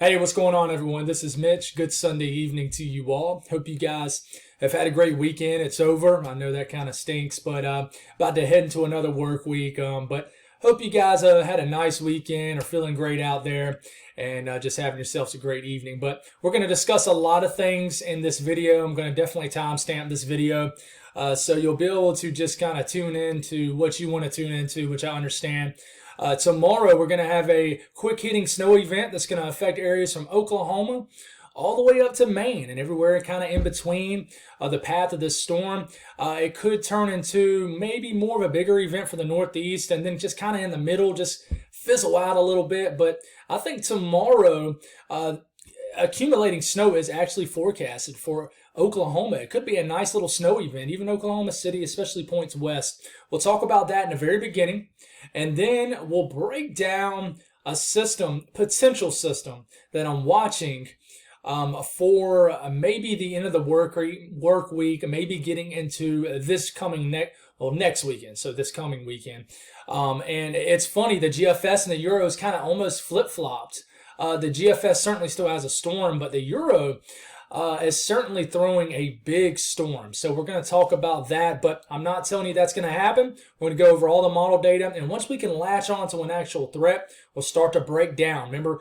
Hey, what's going on, everyone? This is Mitch. Good Sunday evening to you all. Hope you guys have had a great weekend. It's over. I know that kind of stinks, but about to head into another work week. But hope you guys had a nice weekend, are feeling great out there, and just having yourselves a great evening. But we're going to discuss a lot of things in this video. I'm going to definitely timestamp this video. So you'll be able to just kind of tune in to what you want to tune into, which I understand. Tomorrow we're going to have a quick hitting snow event that's going to affect areas from Oklahoma all the way up to Maine and everywhere kind of in between the path of this storm. It could turn into maybe more of a bigger event for the Northeast, and then just kind of in the middle, just fizzle out a little bit. But I think tomorrow accumulating snow is actually forecasted for Oklahoma. It could be a nice little snow event, even Oklahoma City, especially points west. We'll talk about that in the very beginning, and then we'll break down a potential system that I'm watching for maybe the end of the work week, maybe getting into this coming next weekend. So this coming weekend, and it's funny, the GFS and the Euros kind of almost flip-flopped. The GFS certainly still has a storm, but the Euro is certainly throwing a big storm. So we're going to talk about that, but I'm not telling you that's going to happen. We're going to go over all the model data, and once we can latch on to an actual threat, we'll start to break down. Remember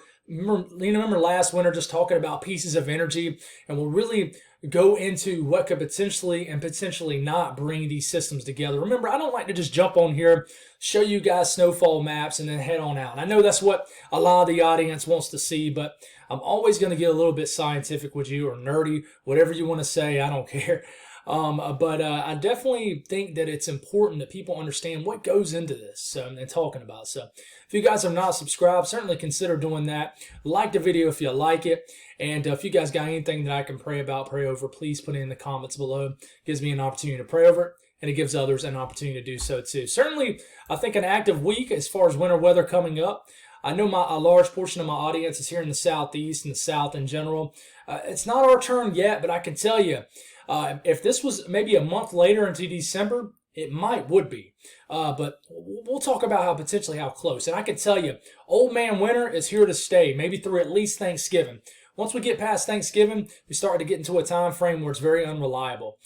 last winter just talking about pieces of energy, and we'll really go into what could potentially and potentially not bring these systems together. Remember, I don't like to just jump on here, show you guys snowfall maps, and then head on out. I know that's what a lot of the audience wants to see, but I'm always going to get a little bit scientific with you, or nerdy, whatever you want to say. I don't care. But I definitely think that it's important that people understand what goes into this and talking about. So if you guys have not subscribed, certainly consider doing that. Like the video if you like it. And if you guys got anything that I can pray over, please put it in the comments below. It gives me an opportunity to pray over it, and it gives others an opportunity to do so too. Certainly, I think an active week as far as winter weather coming up. I know a large portion of my audience is here in the Southeast and the South in general. It's not our turn yet, but I can tell you, if this was maybe a month later into December, it would be. But we'll talk about potentially how close. And I can tell you, old man winter is here to stay, maybe through at least Thanksgiving. Once we get past Thanksgiving, we start to get into a time frame where it's very unreliable.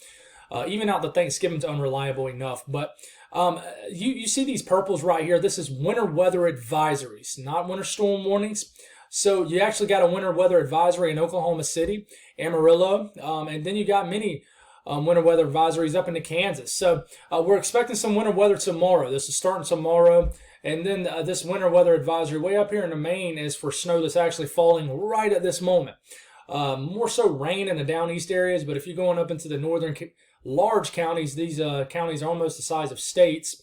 Even out to Thanksgiving's unreliable enough. But you see these purples right here. This is winter weather advisories, not winter storm warnings. So you actually got a winter weather advisory in Oklahoma City, Amarillo, and then you got many winter weather advisories up into Kansas. So we're expecting some winter weather tomorrow. This is starting tomorrow. And then this winter weather advisory way up here in the Maine is for snow that's actually falling right at this moment. More so rain in the down east areas, but if you're going up into the northern large counties, these counties are almost the size of states.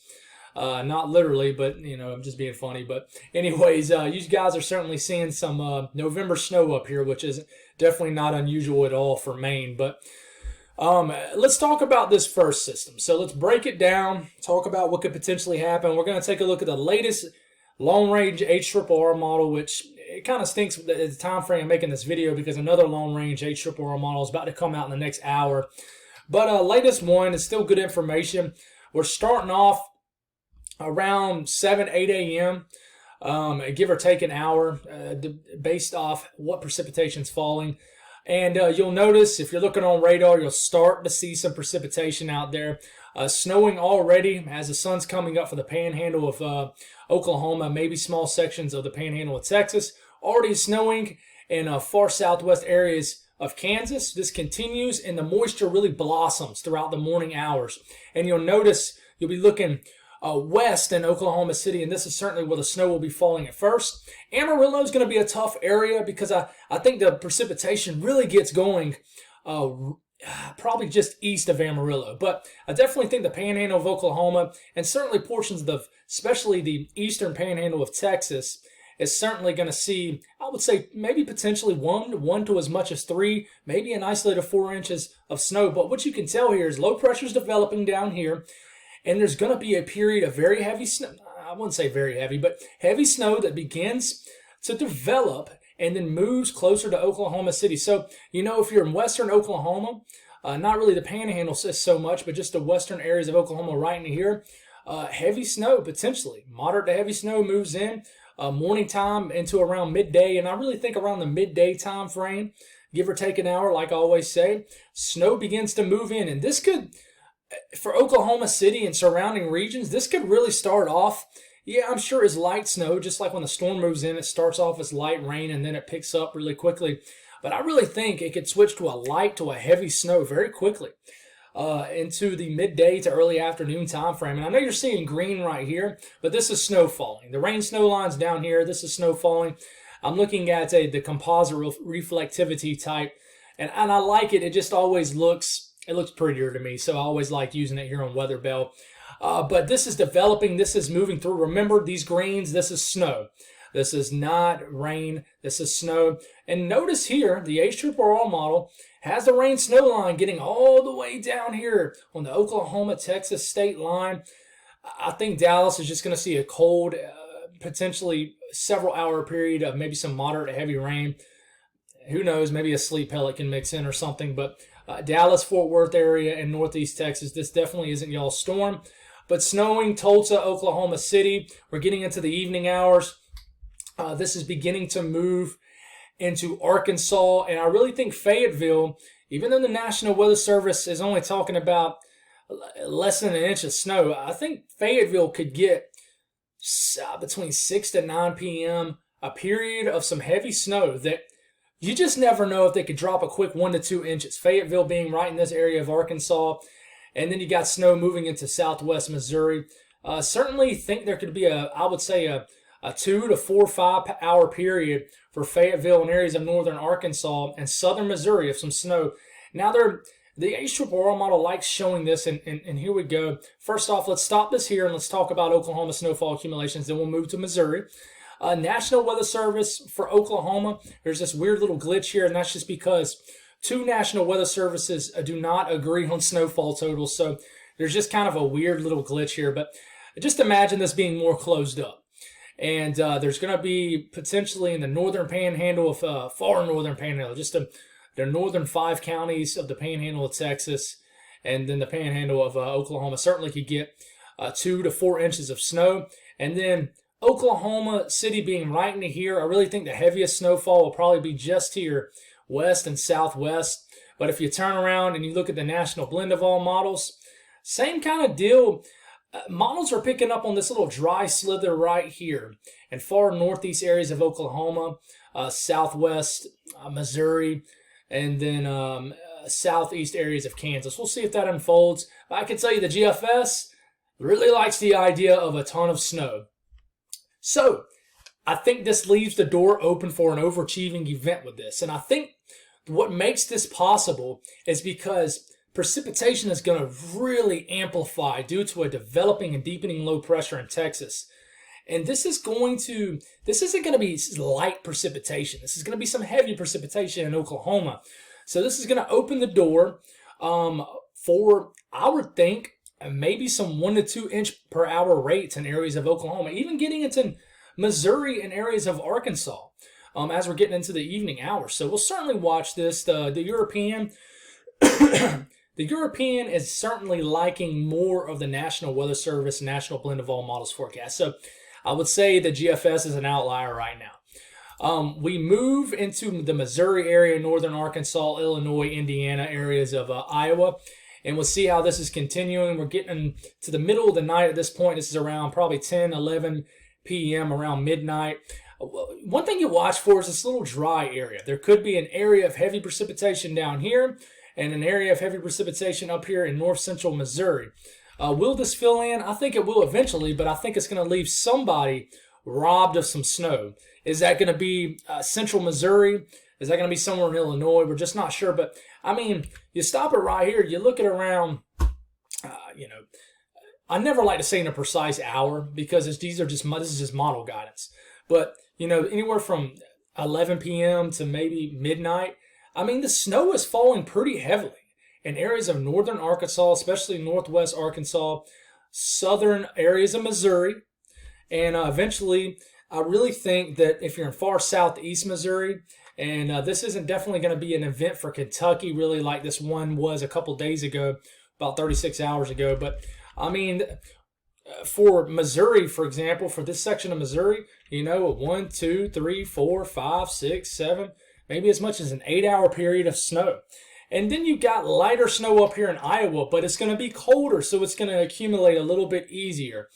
Not literally, but, I'm just being funny. But anyways, you guys are certainly seeing some November snow up here, which is definitely not unusual at all for Maine. But let's talk about this first system. So let's break it down, talk about what could potentially happen. We're going to take a look at the latest long-range HRRR model, which it kind of stinks at the time frame of making this video because another long-range HRRR model is about to come out in the next hour. But latest one is still good information. We're starting off around 7, 8 a.m., give or take an hour, based off what precipitation's falling. And you'll notice, if you're looking on radar, you'll start to see some precipitation out there. Snowing already as the sun's coming up for the panhandle of Oklahoma, maybe small sections of the panhandle of Texas. Already snowing in far southwest areas of Kansas. This continues, and the moisture really blossoms throughout the morning hours. And you'll notice, you'll be looking west in Oklahoma City, and this is certainly where the snow will be falling at first. Amarillo is going to be a tough area because I think the precipitation really gets going probably just east of Amarillo. But I definitely think the panhandle of Oklahoma, and certainly portions of especially the eastern panhandle of Texas, is certainly going to see, I would say, maybe potentially one to as much as 3, maybe an isolated 4 inches of snow. But what you can tell here is low pressure is developing down here. And there's going to be a period of very heavy snow. I wouldn't say very heavy, but heavy snow that begins to develop and then moves closer to Oklahoma City. So, if you're in western Oklahoma, not really the panhandle so much, but just the western areas of Oklahoma right in here, heavy snow potentially. Moderate to heavy snow moves in. morning time into around midday. And I really think around the midday time frame, give or take an hour, like I always say, snow begins to move in. And this could, for Oklahoma City and surrounding regions, this could really start off, yeah, I'm sure as light snow, just like when the storm moves in, it starts off as light rain and then it picks up really quickly. But I really think it could switch to a light to a heavy snow very quickly into the midday to early afternoon time frame. And I know you're seeing green right here, but this is snow falling. The rain snow line's down here. This is snow falling. I'm looking at the composite reflectivity type, and I like it. It just always looks prettier to me, so I always like using it here on Weather Bell. But this is developing. This is moving through. Remember, these greens, this is snow. This is not rain. This is snow. And notice here, the HRRR model has the rain snow line getting all the way down here on the Oklahoma-Texas state line. I think Dallas is just going to see a cold, potentially several hour period of maybe some moderate to heavy rain. Who knows, maybe a sleet pellet can mix in or something. But Dallas, Fort Worth area and northeast Texas, this definitely isn't y'all's storm. But snowing, Tulsa, Oklahoma City, we're getting into the evening hours. This is beginning to move into Arkansas, and I really think Fayetteville, even though the National Weather Service is only talking about less than an inch of snow, I think Fayetteville could get between 6 to 9 p.m. a period of some heavy snow that you just never know if they could drop a quick 1 to 2 inches. Fayetteville being right in this area of Arkansas, and then you got snow moving into southwest Missouri. Certainly think there could be I would say a 2 to 4 5 hour period for Fayetteville and areas of northern Arkansas and southern Missouri of some snow. Now, the HRRR model likes showing this, and here we go. First off, let's stop this here and let's talk about Oklahoma snowfall accumulations. Then we'll move to Missouri. National Weather Service for Oklahoma, there's this weird little glitch here, and that's just because two National Weather Services do not agree on snowfall totals. So there's just kind of a weird little glitch here, but just imagine this being more closed up. And there's going to be potentially in the northern panhandle of far northern panhandle, just the northern 5 counties of the panhandle of Texas, and then the panhandle of Oklahoma certainly could get 2 to 4 inches of snow. And then Oklahoma City being right into here, I really think the heaviest snowfall will probably be just here, west and southwest. But if you turn around and you look at the National Blend of all models, same kind of deal. Models are picking up on this little dry slither right here in far northeast areas of Oklahoma, southwest Missouri, and then southeast areas of Kansas. We'll see if that unfolds. I can tell you the GFS really likes the idea of a ton of snow. So I think this leaves the door open for an overachieving event with this. And I think what makes this possible is because precipitation is going to really amplify due to a developing and deepening low pressure in Texas. And this isn't going to be light precipitation. This is going to be some heavy precipitation in Oklahoma. So this is going to open the door for, I would think, maybe some 1 to 2 inch per hour rates in areas of Oklahoma, even getting into Missouri and areas of Arkansas as we're getting into the evening hours. So we'll certainly watch this. The European The European is certainly liking more of the National Weather Service National Blend of all models forecast. So I would say the GFS is an outlier right now. We move into the Missouri area, northern Arkansas, Illinois, Indiana, areas of Iowa, and we'll see how this is continuing. We're getting to the middle of the night at this point. This is around probably 10, 11 p.m., around midnight. One thing you watch for is this little dry area. There could be an area of heavy precipitation down here and an area of heavy precipitation up here in north central Missouri. Will this fill in? I think it will eventually, but I think it's going to leave somebody robbed of some snow. Is that going to be central Missouri? Is that going to be somewhere in Illinois? We're just not sure. But, I mean, you stop it right here. You look at around, I never like to say in a precise hour because this is just model guidance. But, anywhere from 11 p.m. to maybe midnight, I mean, the snow is falling pretty heavily in areas of northern Arkansas, especially northwest Arkansas, southern areas of Missouri. And eventually, I really think that if you're in far southeast Missouri, and this isn't definitely going to be an event for Kentucky, really like this one was a couple days ago, about 36 hours ago. But, I mean, for Missouri, for example, for this section of Missouri, a 1, 2, 3, 4, 5, 6, 7, maybe as much as an 8-hour period of snow. And then you got lighter snow up here in Iowa, but it's going to be colder, so it's going to accumulate a little bit easier.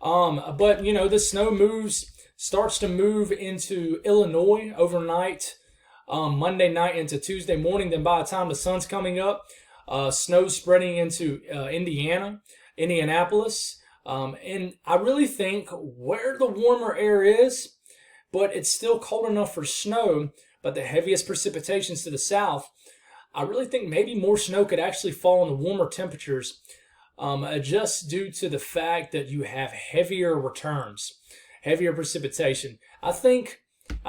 But the snow starts to move into Illinois overnight, Monday night into Tuesday morning. Then by the time the sun's coming up, snow spreading into Indianapolis. And I really think where the warmer air is, but it's still cold enough for snow, but the heaviest precipitation's to the south, I really think maybe more snow could actually fall in the warmer temperatures, just due to the fact that you have heavier returns, heavier precipitation. I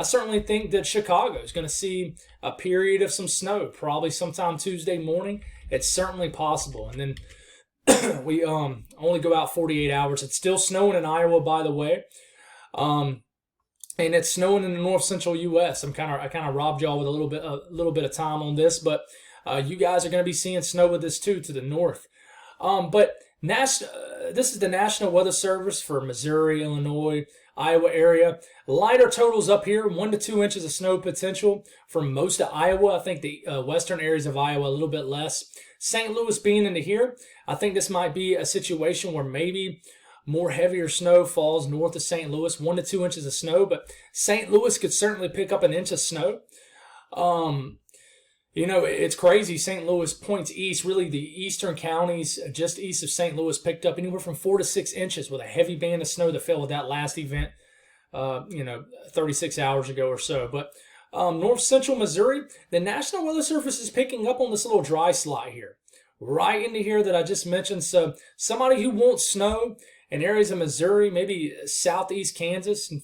certainly think that Chicago is going to see a period of some snow, probably sometime Tuesday morning. It's certainly possible. And then we only go out 48 hours. It's still snowing in Iowa, by the way. And it's snowing in the north central U.S. I kind of robbed y'all with a little bit of time on this, but you guys are going to be seeing snow with this too to the north. But this is the National Weather Service for Missouri, Illinois, Iowa area. Lighter totals up here, 1 to 2 inches of snow potential for most of Iowa. I think the western areas of Iowa a little bit less. St. Louis being into here, I think this might be a situation where maybe more heavier snow falls north of St. Louis, 1 to 2 inches of snow, but St. Louis could certainly pick up an inch of snow. It's crazy. St. Louis points east, really the eastern counties just east of St. Louis picked up anywhere from 4 to 6 inches with a heavy band of snow that fell with that last event, 36 hours ago or so. But north central Missouri, the National Weather Service is picking up on this little dry slide here, right into here that I just mentioned. So somebody who wants snow in areas of Missouri, maybe southeast Kansas and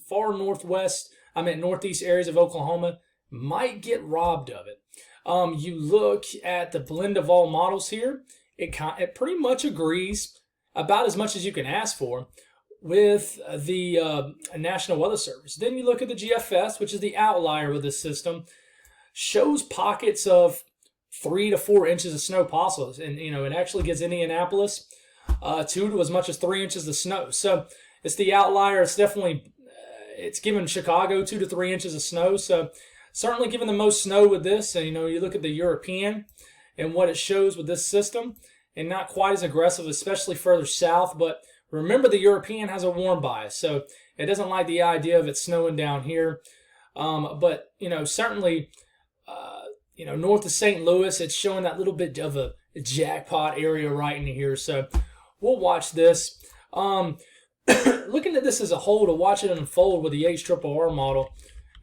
northeast areas of Oklahoma might get robbed of it. You look at the blend of all models here, it pretty much agrees about as much as you can ask for with the National Weather Service. Then you look at the GFS, which is the outlier with this system, shows pockets of 3 to 4 inches of snow possible. And, it actually gets Indianapolis 2 to as much as 3 inches of snow. So it's the outlier. It's definitely, it's giving Chicago 2 to 3 inches of snow. So certainly giving the most snow with this. And, you look at the European and what it shows with this system, and not quite as aggressive, especially further south. But remember, the European has a warm bias, so it doesn't like the idea of it snowing down here. But, certainly, north of St. Louis, it's showing that little bit of a jackpot area right in here. So we'll watch this. Looking at this as a whole, to watch it unfold with the HRRR model,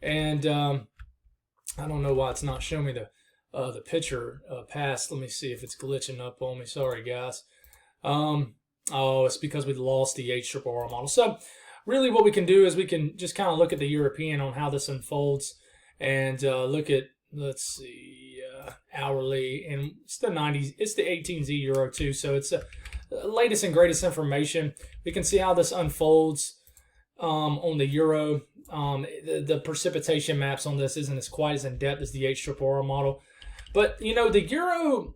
and I don't know why it's not showing me the picture past. Let me see if it's glitching up on me. Sorry, guys. Oh, it's because we lost the HRRR model. So really what we can do is we can just kind of look at the European on how this unfolds, and look at, let's see, hourly, and it's the 90s, it's the 18Z Euro 2, so it's the latest and greatest information. We can see how this unfolds on the Euro. The precipitation maps on this isn't as quite as in-depth as the HRRR model, but the Euro,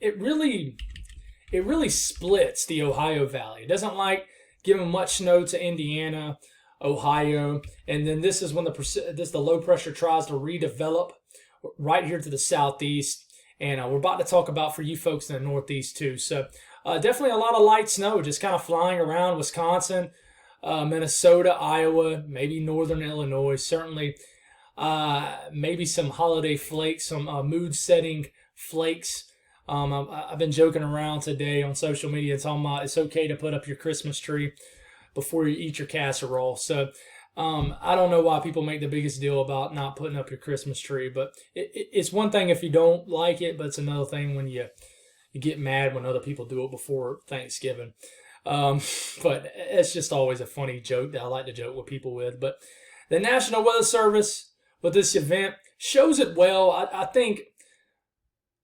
it really splits the Ohio Valley. It doesn't like giving much snow to Indiana, Ohio, and then this is when the low pressure tries to redevelop right here to the southeast, and we're about to talk about for you folks in the northeast too. So definitely a lot of light snow just kind of flying around Wisconsin, Minnesota, Iowa, maybe northern Illinois, certainly maybe some holiday flakes, some mood-setting flakes. I've been joking around today on social media talking about it's okay to put up your Christmas tree before you eat your casserole. So I don't know why people make the biggest deal about not putting up your Christmas tree, but it's one thing if you don't like it, but it's another thing when you get mad when other people do it before Thanksgiving. But it's just always a funny joke that I like to joke with people with. But the National Weather Service with this event shows it well. I think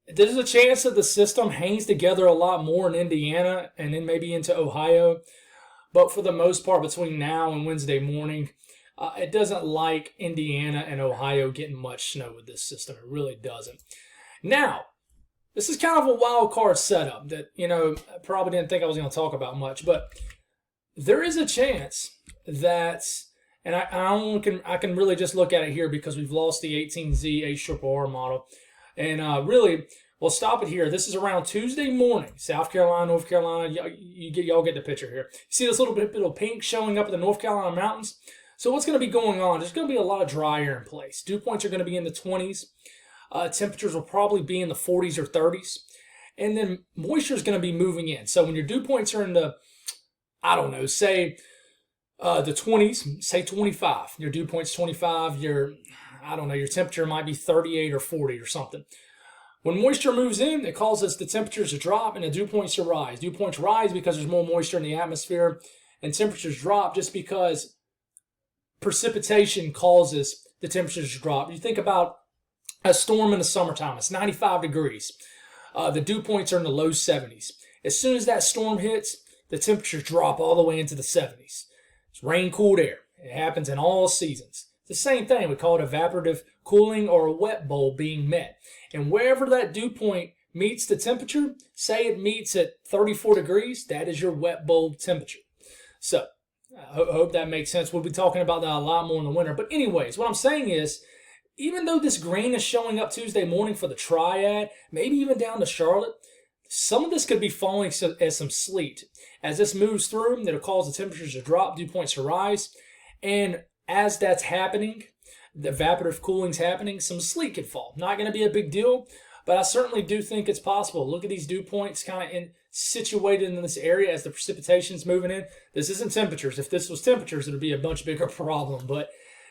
there's a chance that the system hangs together a lot more in Indiana and then maybe into Ohio. But for the most part, between now and Wednesday morning, it doesn't like Indiana and Ohio getting much snow with this system. It really doesn't. Now, this is kind of a wild card setup that, I probably didn't think I was going to talk about much. But there is a chance that, and I can really just look at it here because we've lost the 18Z HRRR model. And really, we'll stop it here. This is around Tuesday morning, South Carolina, North Carolina. Y'all get the picture here. You see this little bit of pink showing up in the North Carolina mountains? So what's going to be going on? There's going to be a lot of dry air in place. Dew points are going to be in the 20s. Temperatures will probably be in the 40s or 30s. And then moisture is going to be moving in. So when your dew points are in the, I don't know, say the 20s, say 25. Your dew point's 25. Your temperature might be 38 or 40 or something. When moisture moves in, it causes the temperatures to drop and the dew points to rise. Dew points rise because there's more moisture in the atmosphere, and temperatures drop just because precipitation causes the temperatures to drop. You think about a storm in the summertime. It's 95 degrees. The dew points are in the low 70s. As soon as that storm hits, the temperatures drop all the way into the 70s. It's rain-cooled air. It happens in all seasons. It's the same thing. We call it evaporative cooling or a wet bowl being met. And wherever that dew point meets the temperature, say it meets at 34 degrees, that is your wet bulb temperature. So I hope that makes sense. We'll be talking about that a lot more in the winter. But anyways, what I'm saying is, even though this green is showing up Tuesday morning for the Triad, maybe even down to Charlotte, some of this could be falling as some sleet. As this moves through, it'll cause the temperatures to drop, dew points to rise. And as that's happening, the evaporative cooling's happening, some sleet could fall. Not going to be a big deal, but I certainly do think it's possible. Look at these dew points kind of situated in this area as the precipitation's moving in. This isn't temperatures. If this was temperatures, it would be a much bigger problem, but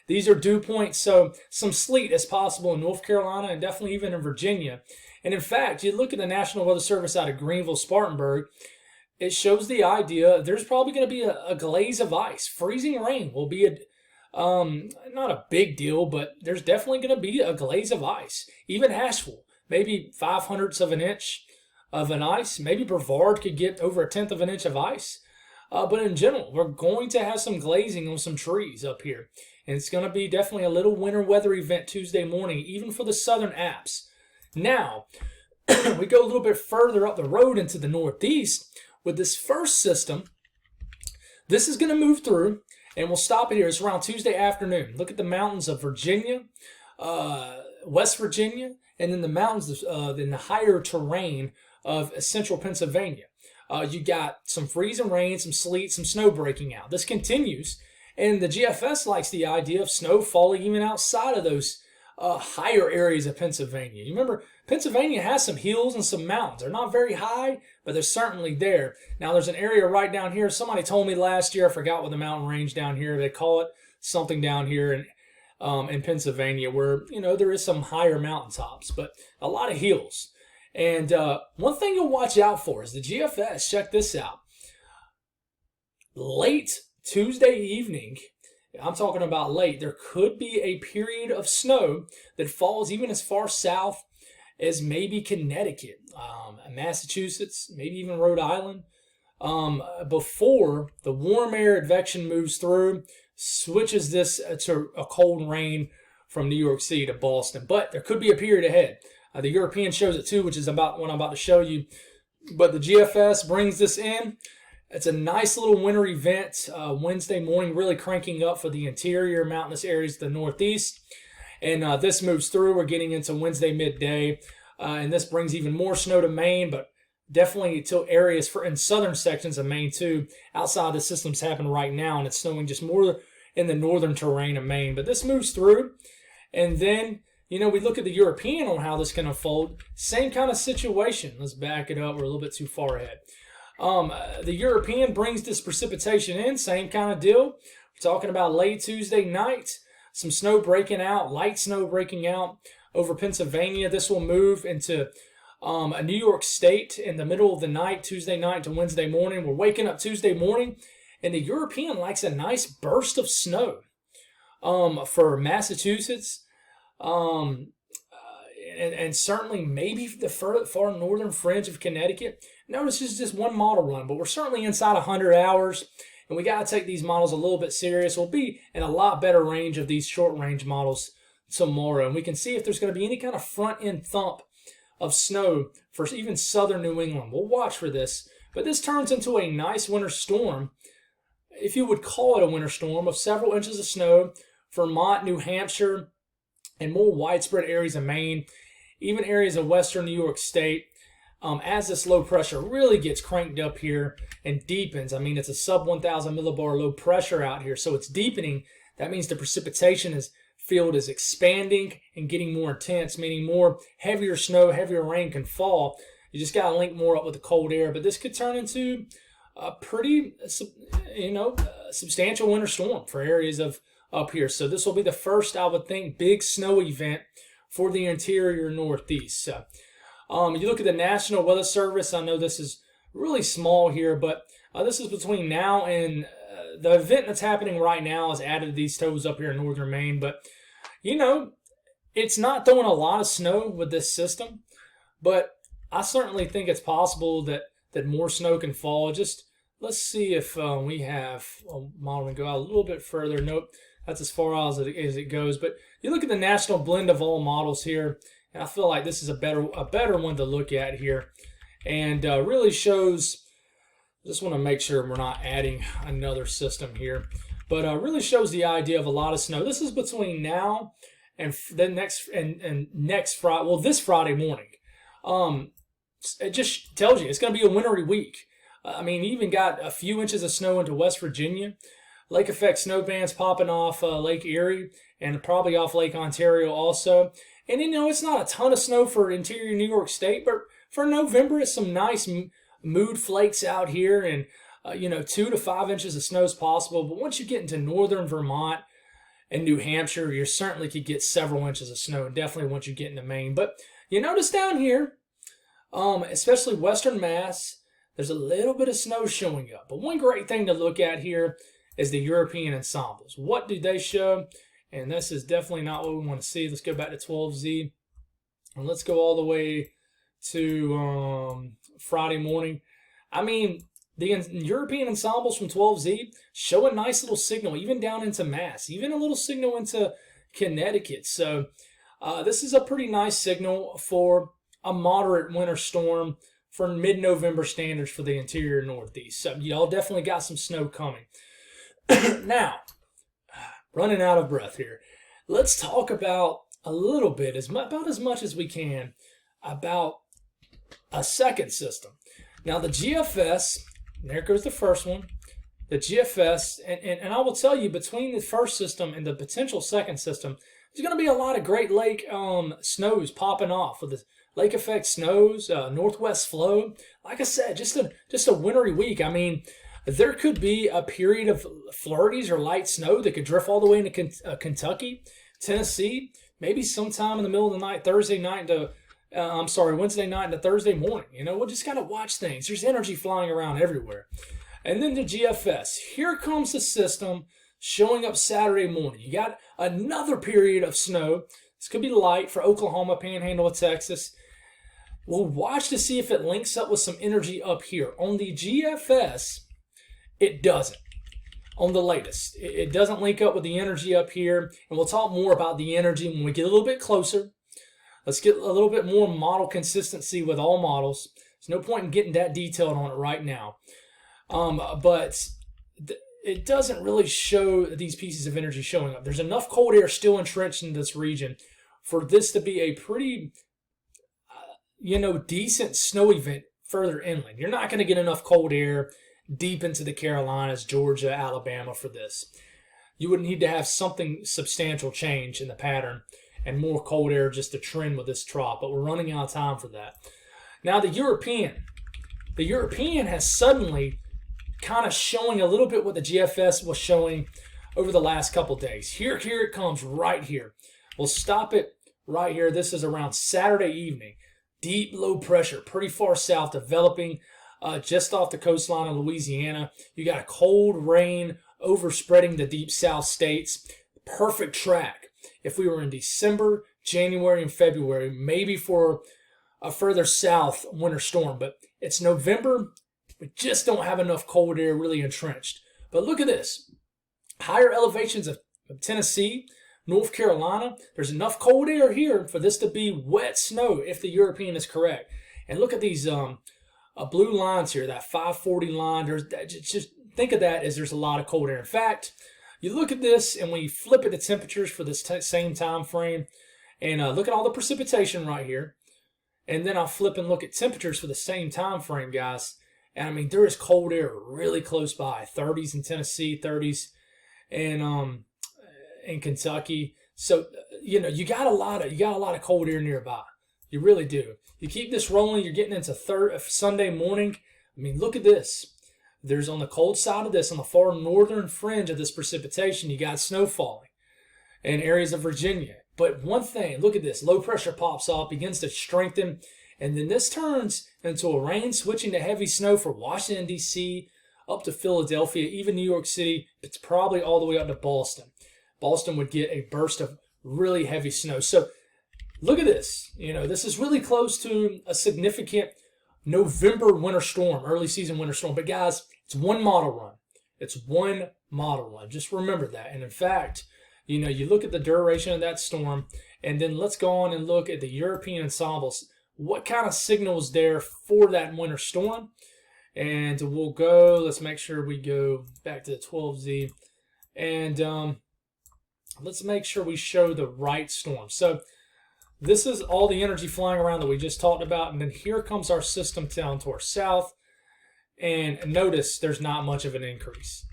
these are dew points, so some sleet is possible in North Carolina and definitely even in Virginia. And in fact, you look at the National Weather Service out of Greenville, Spartanburg, it shows the idea there's probably going to be a glaze of ice. Freezing rain will be not a big deal, but there's definitely going to be a glaze of ice. Even Asheville, maybe 0.05 of an inch of an ice. Maybe Brevard could get over 1/10 of an inch of ice. But in general, we're going to have some glazing on some trees up here. And it's going to be definitely a little winter weather event Tuesday morning, even for the southern apps. Now, we go a little bit further up the road into the northeast with this first system. This is going to move through, and we'll stop it here. It's around Tuesday afternoon. Look at the mountains of Virginia, West Virginia, and then the mountains in the higher terrain of central Pennsylvania. You got some freezing rain, some sleet, some snow breaking out. This continues, and the GFS likes the idea of snow falling even outside of those higher areas of Pennsylvania. You remember, Pennsylvania has some hills and some mountains. They're not very high, but they're certainly there. Now, there's an area right down here. Somebody told me last year, I forgot what the mountain range down here, they call it something down here in Pennsylvania, where, there is some higher mountaintops, but a lot of hills. And one thing you'll watch out for is the GFS. Check this out. Late Tuesday evening, I'm talking about late, there could be a period of snow that falls even as far south as maybe Connecticut, Massachusetts, maybe even Rhode Island, before the warm air advection moves through, switches this to a cold rain from New York City to Boston. But there could be a period ahead. The European shows it too, which is about what I'm about to show you. But the GFS brings this in. It's a nice little winter event. Wednesday morning, really cranking up for the interior mountainous areas of the Northeast. And this moves through. We're getting into Wednesday midday. And this brings even more snow to Maine, but definitely to areas in southern sections of Maine too. Outside the system's happening right now, and it's snowing just more in the northern terrain of Maine. But this moves through. And then, we look at the European on how this can unfold. Same kind of situation. Let's back it up. We're a little bit too far ahead. The European brings this precipitation in. Same kind of deal. We're talking about late Tuesday night. Some snow breaking out, light snow breaking out over Pennsylvania. This will move into New York State in the middle of the night, Tuesday night to Wednesday morning. We're waking up Tuesday morning, and the European likes a nice burst of snow for Massachusetts. And certainly maybe the far northern fringe of Connecticut. Notice this is just one model run, but we're certainly inside 100 hours, and we got to take these models a little bit serious. We'll be in a lot better range of these short-range models tomorrow, and we can see if there's going to be any kind of front-end thump of snow for even southern New England. We'll watch for this, but this turns into a nice winter storm if you would call it a winter storm, of several inches of snow. Vermont, New Hampshire, and more widespread areas of Maine, even areas of western New York State. As this low pressure really gets cranked up here and deepens, I mean, it's a sub 1,000 millibar low pressure out here, so it's deepening. That means the precipitation field is expanding and getting more intense, meaning more heavier snow, heavier rain can fall. You just got to link more up with the cold air, but this could turn into a pretty, substantial winter storm for areas of up here. So this will be the first, I would think, big snow event for the interior Northeast. So, you look at the National Weather Service. I know this is really small here, but this is between now and the event that's happening right now is added to these totals up here in northern Maine. But, it's not throwing a lot of snow with this system, but I certainly think it's possible that more snow can fall. Just let's see if we have a model and go out a little bit further. Nope, that's as far as it goes. But you look at the national blend of all models here, and I feel like this is a better one to look at here, and really shows. Just want to make sure we're not adding another system here, but really shows the idea of a lot of snow. This is between now and the next Friday. Well, this Friday morning. It just tells you it's going to be a wintry week. I mean, you even got a few inches of snow into West Virginia. Lake effect snow bands popping off Lake Erie and probably off Lake Ontario also. And it's not a ton of snow for interior New York State, but for November, it's some nice mood flakes out here, and 2 to 5 inches of snow is possible. But once you get into northern Vermont and New Hampshire, you certainly could get several inches of snow, and definitely once you get into Maine. But you notice down here, especially western Mass, there's a little bit of snow showing up. But one great thing to look at here is the European ensembles. What do they show? And this is definitely not what we want to see. Let's go back to 12Z. And let's go all the way to Friday morning. I mean, the European ensembles from 12Z show a nice little signal, even down into Mass, even a little signal into Connecticut. So this is a pretty nice signal for a moderate winter storm for mid-November standards for the interior Northeast. So y'all definitely got some snow coming. Now, running out of breath here. Let's talk about a little bit, about as much as we can, about a second system. Now, the GFS, there goes the first one. The GFS, and I will tell you, between the first system and the potential second system, there's going to be a lot of Great Lake snows popping off with the lake effect snows, northwest flow. Like I said, just a wintry week. I mean, there could be a period of flurries or light snow that could drift all the way into Kentucky, Tennessee, maybe sometime in the middle of the night, Wednesday night into Thursday morning. We'll just got to watch things. There's energy flying around everywhere. And then the GFS. Here comes the system showing up Saturday morning. You got another period of snow. This could be light for Oklahoma, Panhandle of Texas. We'll watch to see if it links up with some energy up here. On the GFS, it doesn't. On the latest, it doesn't link up with the energy up here. And we'll talk more about the energy when we get a little bit closer. Let's get a little bit more model consistency with all models. There's no point in getting that detailed on it right now. But it doesn't really show these pieces of energy showing up. There's enough cold air still entrenched in this region for this to be a pretty, decent snow event further inland. You're not going to get enough cold air deep into the Carolinas, Georgia, Alabama for this. You would need to have something substantial change in the pattern and more cold air just to trend with this trough, but we're running out of time for that. Now the European has suddenly kind of showing a little bit what the GFS was showing over the last couple days. Here it comes right here. We'll stop it right here. This is around Saturday evening. Deep low pressure, pretty far south, developing just off the coastline of Louisiana. You got a cold rain overspreading the deep south states. Perfect track if we were in December, January, and February, maybe for a further south winter storm. But it's November. We just don't have enough cold air really entrenched. But look at this. Higher elevations of Tennessee, North Carolina, there's enough cold air here for this to be wet snow if the European is correct. And look at these blue lines here, that 540 line. It's just think of that as there's a lot of cold air. In fact, you look at this, and when you flip at the temperatures for this same time frame, and look at all the precipitation right here, and then I'll flip and look at temperatures for the same time frame, guys. And I mean, there is cold air really close by, 30s in Tennessee, 30s in Kentucky. So you know, you got a lot of cold air nearby. You really do. You keep this rolling, you're getting into Sunday morning. I mean, look at this. There's on the cold side of this, on the far northern fringe of this precipitation, you got snow falling in areas of Virginia. But one thing, look at this. Low pressure pops off, begins to strengthen, and then this turns into a rain switching to heavy snow for Washington, D.C., up to Philadelphia, even New York City. It's probably all the way up to Boston. Boston would get a burst of really heavy snow. So look at this. You know, this is really close to a significant November winter storm, early season winter storm. But guys, it's one model run. It's one model run. Just remember that. And in fact, you know, you look at the duration of that storm, and then let's go on and look at the European ensembles. What kind of signal is there for that winter storm? And we'll go, let's make sure we go back to the 12Z. And let's make sure we show the right storm. So this is all the energy flying around that we just talked about. And then here comes our system down to our south. And notice there's not much of an increase.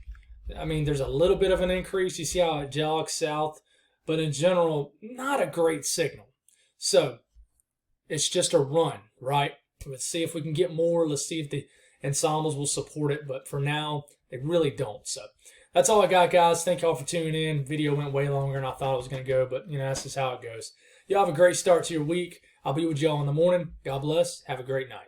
I mean, there's a little bit of an increase. You see how it jogs south. But in general, not a great signal. So it's just a run, right? Let's see if we can get more. Let's see if the ensembles will support it. But for now, they really don't. So that's all I got, guys. Thank y'all for tuning in. Video went way longer than I thought it was going to go. But, you know, that's just how it goes. Y'all have a great start to your week. I'll be with y'all in the morning. God bless. Have a great night.